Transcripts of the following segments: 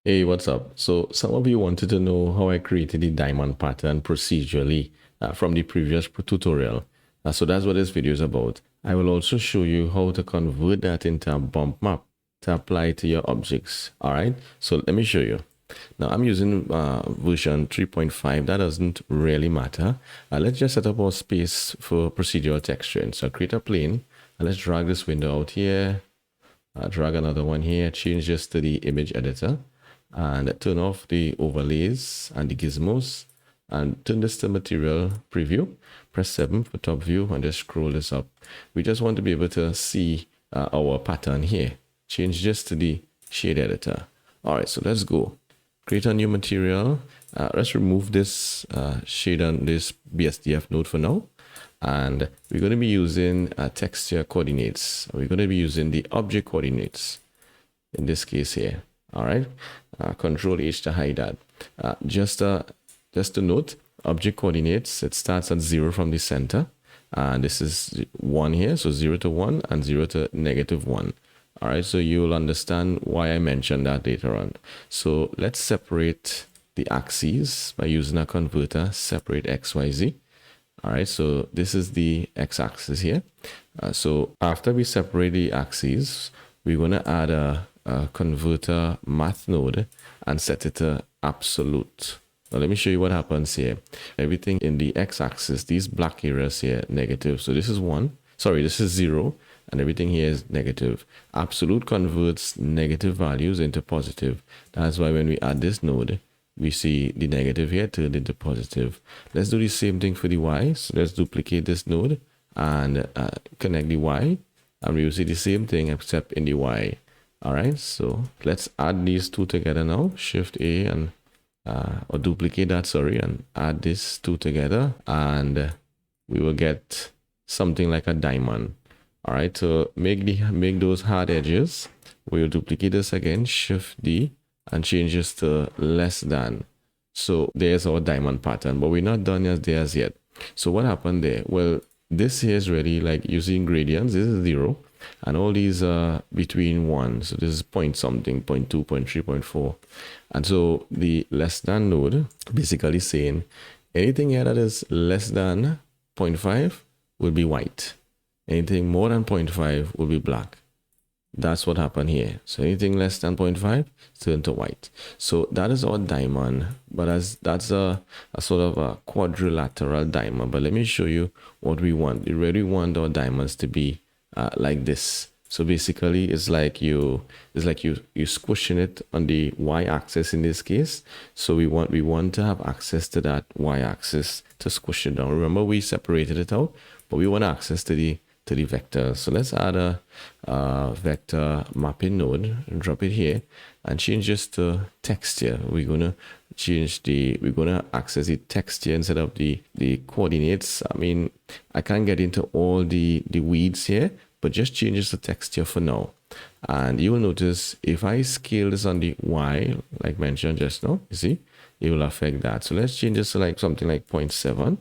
Hey, what's up? So some of you wanted to know how I created the diamond pattern procedurally from the previous tutorial. So that's what this video is about. I will also show you how to convert that into a bump map to apply to your objects. All right, so let me show you. Now I'm using version 3.5. That doesn't really matter. Let's just set up our space for procedural texturing. So create a plane and let's drag this window out here. Drag another one here, change this to the image editor and turn off the overlays and the gizmos and turn this to material preview. Press 7 for top view and just scroll this up. We just want to be able to see our pattern here. Change this to the shade editor. All right, so let's go. Create a new material. Let's remove this shade on this BSDF node for now. And we're going to be using texture coordinates. We're going to be using the object coordinates in this case here. All right, Control H to hide that. Just to note, object coordinates, it starts at 0 from the center. And this is 1 here, so 0 to 1 and 0 to -1. All right, so you'll understand why I mentioned that later on. So let's separate the axes by using a converter, separate XYZ. All right, so this is the x-axis here. So after we separate the axes, we're going to add a converter math node and set it to absolute. Now let me show you what happens here. Everything in the x-axis, these black areas here, negative. So this is 1. Sorry, this is 0. And everything here is negative. Absolute converts negative values into positive. That's why when we add this node, we see the negative here turned into positive. Let's do the same thing for the y. So let's duplicate this node and connect the y. And we will see the same thing except in the y. All right, so let's add these two together now. Shift A and or duplicate that, sorry, and add these two together, and we will get something like a diamond. All right, so make those hard edges. We'll duplicate this again, Shift D, and change this to less than. So there's our diamond pattern, but we're not done as yet. So what happened there? Well, this here is really like using gradients. This is 0. And all these are between 1. So this is point something, 0.2, 0.3, 0.4. And so the less than node basically saying anything here that is less than 0.5 will be white. Anything more than 0.5 will be black. That's what happened here. So anything less than 0.5 turn to white. So that is our diamond, but that's a sort of a quadrilateral diamond. But let me show you what we want. We really want our diamonds to be like this. So basically it's like you squishing it on the y-axis in this case. So we want to have access to that y-axis to squish it down. Remember, we separated it out, but we want access to the vector. So let's add a vector mapping node and drop it here and change this to texture. We're gonna access the texture instead of the coordinates. I mean, I can't get into all the weeds here, but just change this to texture for now. And you will notice if I scale this on the y, like mentioned just now, you see, it will affect that. So let's change this to like something like 0.7.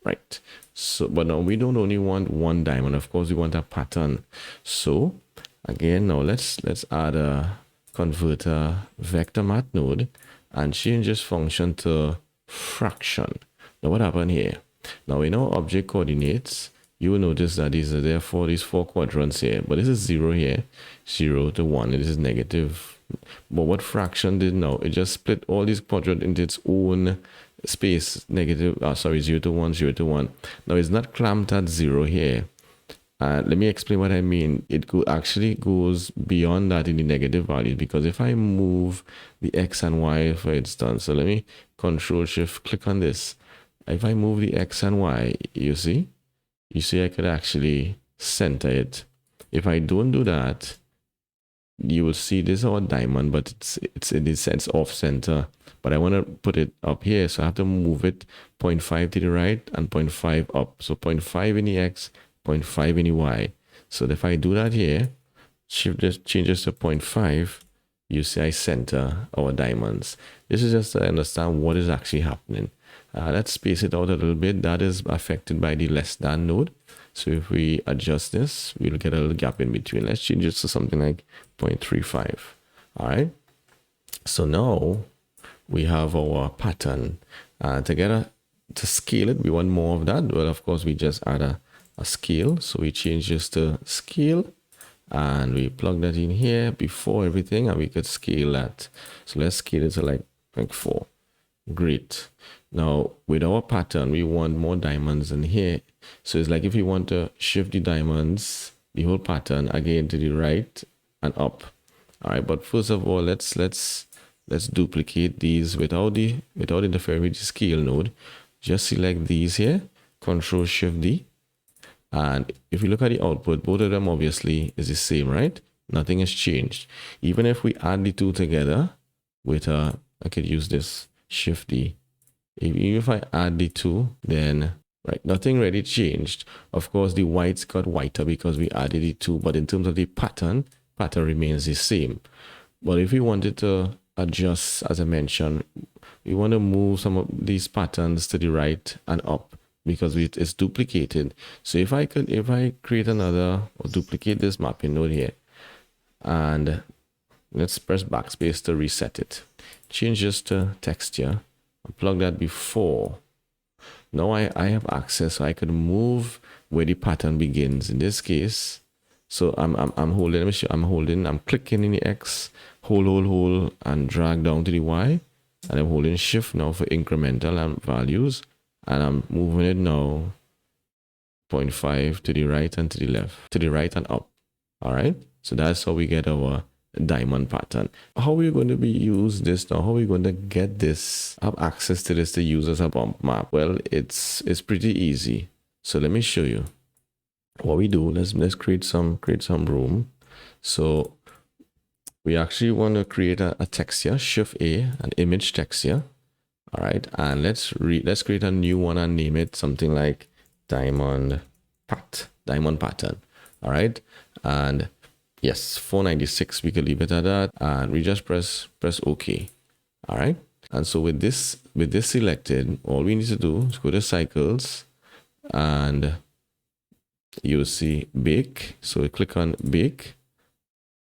Right. So, but now we don't only want one diamond. Of course, we want a pattern. So again, now let's add a converter vector math node and change this function to fraction. Now what happened here? Now in our object coordinates, you will notice that these are therefore these 4 quadrants here, but this is 0 here, 0 to 1, and this is negative. But what fraction did now? It just split all these quadrants into its own space, negative, 0 to 1, 0 to 1. Now it's not clamped at 0 here. Let me explain what I mean. It actually goes beyond that in the negative values, because if I move the x and y, for instance, so let me Control Shift click on this. If I move the x and y, you see I could actually center it. If I don't do that, you will see this is our diamond, but it's in the sense off center. But I want to put it up here, so I have to move it 0.5 to the right and 0.5 up. So 0.5 in the x, 0.5 in the y. So if I do that here, shift this, changes to 0.5, you see I center our diamonds. This is just to understand what is actually happening. Let's space it out a little bit. That is affected by the less than node. So if we adjust this, we'll get a little gap in between. Let's change it to something like 0.35. All right. So now we have our pattern. To scale it, we want more of that. Well, of course, we just add a scale. So we change this to scale and we plug that in here before everything, and we could scale that. So let's scale it to like 4. Great. Now with our pattern, we want more diamonds in here. So it's like if we want to shift the diamonds, the whole pattern again to the right and up. All right, but first of all, let's duplicate these without interfering with the scale node. Just select these here, Control Shift D, and if you look at the output, both of them obviously is the same, right? Nothing has changed. Even if we add the two together with I could use this Shift D. Even if I add the two, then right, nothing really changed. Of course, the whites got whiter because we added the two, but in terms of the pattern remains the same. But if we wanted to adjust, as I mentioned, we want to move some of these patterns to the right and up because it's duplicated. So if I create another or duplicate this mapping node here, and let's press backspace to reset it. Change this to texture. Plug that before. Now I have access, so I could move where the pattern begins. In this case, so I'm holding. Let me show. I'm clicking in the X, hold, and drag down to the Y, and I'm holding Shift now for incremental values, and I'm moving it now 0.5 to the right and to the left, to the right and up. All right. So that's how we get our diamond pattern. How are we going to use this now? How are we going to get this, have access to this to use as a bump map? Well, it's pretty easy. So let me show you what we do. Let's create some room. So we actually want to create a texture, Shift A, an image texture. All right, and let's create a new one and name it something like diamond pattern. All right, and yes, 496, we could leave it at that, and we just press OK. All right, and so with this selected, all we need to do is go to cycles, and you'll see bake. So click on bake,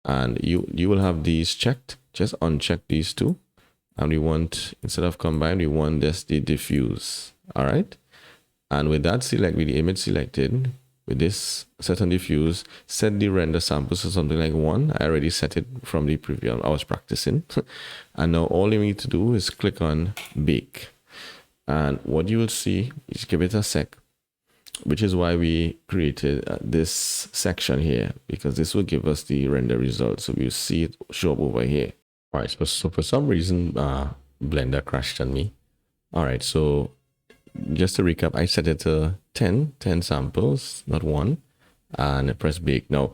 and you will have these checked. Just uncheck these two, and we want, instead of combine, we want this the diffuse. All right, and with that select, with the image selected, with this set on diffuse, set the render samples to something like 1. I already set it from the preview I was practicing. And now all you need to do is click on bake. And what you will see is, give it a sec, which is why we created this section here, because this will give us the render results. So we'll see it show up over here. All right, so for some reason, Blender crashed on me. All right, so just to recap, I set it to 10 samples, not 1, and press bake. Now,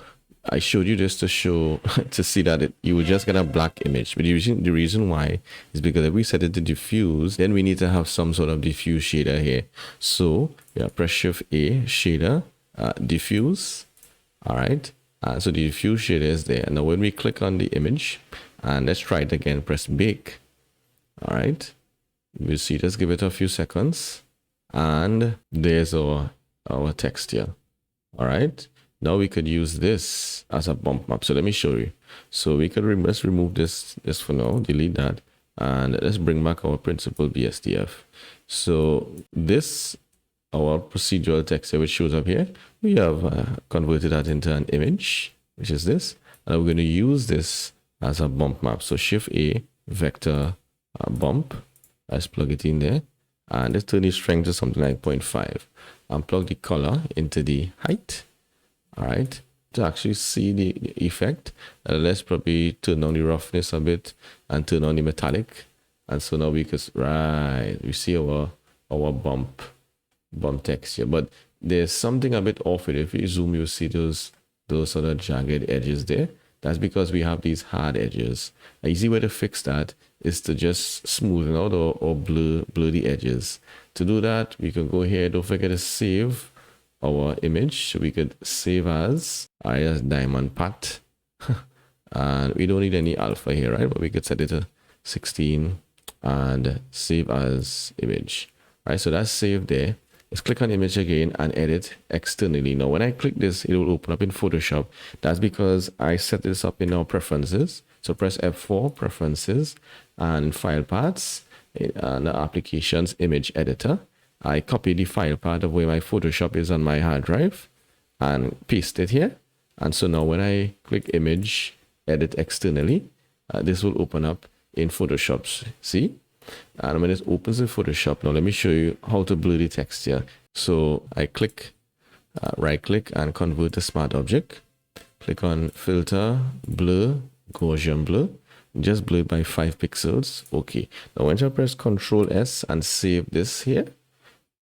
I showed you this to show, to see that you will just get a black image. But the reason why is because if we set it to diffuse, then we need to have some sort of diffuse shader here. So, yeah, press Shift A, shader, diffuse. All right. So the diffuse shader is there. Now, when we click on the image, and let's try it again, press bake. All right. We'll see, just give it a few seconds. And there's our texture. All right, now we could use this as a bump map. So let me show you. So we could let's remove this for now, delete that, and let's bring back our principal BSDF. So this, our procedural texture, which shows up here, we have converted that into an image, which is this, and we're going to use this as a bump map. So Shift A, vector bump. Let's plug it in there. And let's turn the strength to something like 0.5 and plug the color into the height. All right, to actually see the effect, let's probably turn down the roughness a bit and turn on the metallic. And so now we see our bump texture, but there's something a bit off it. If you zoom, you'll see those sort of jagged edges there. That's because we have these hard edges. An easy way to fix that is to just smoothen out or blur the edges. To do that, we can go here. Don't forget to save our image. So we could save as diamond pat. And we don't need any alpha here, right? But we could set it to 16 and save as image. Right, so that's saved there. Let's click on image again and edit externally. Now, when I click this, it will open up in Photoshop. That's because I set this up in our preferences. So press F4, Preferences, and File Paths, and Applications, Image Editor. I copy the file path of where my Photoshop is on my hard drive and paste it here. And so now when I click Image, Edit Externally, this will open up in Photoshop. See? And when it opens in Photoshop, now let me show you how to blur the texture. So I click, right click and convert to smart object. Click on Filter, Blur, Gaussian Blur. Just blur it by 5 pixels. Okay. Now once I press Ctrl S and save this here,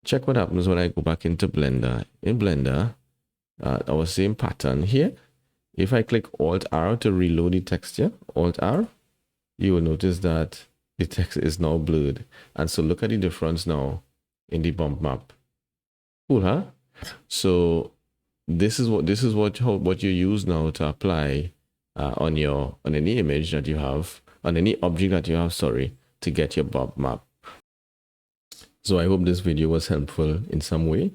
check what happens when I go back into Blender. In Blender, our same pattern here. If I click Alt R to reload the texture, Alt R, you will notice that the text is now blurred. And so look at the difference now in the bump map. Cool, huh? So this is what you use now to apply on any image that you have, on any object that you have, sorry, to get your bump map. So I hope this video was helpful in some way.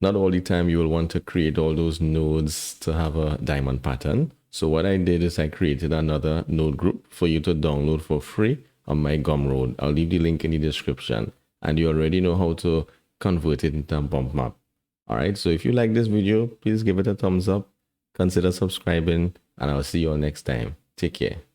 Not all the time you will want to create all those nodes to have a diamond pattern. So what I did is I created another node group for you to download for free on my Gumroad. I'll leave the link in the description, and you already know how to convert it into a bump map. All right, so if you like this video, please give it a thumbs up, consider subscribing, and I'll see you all next time. Take care.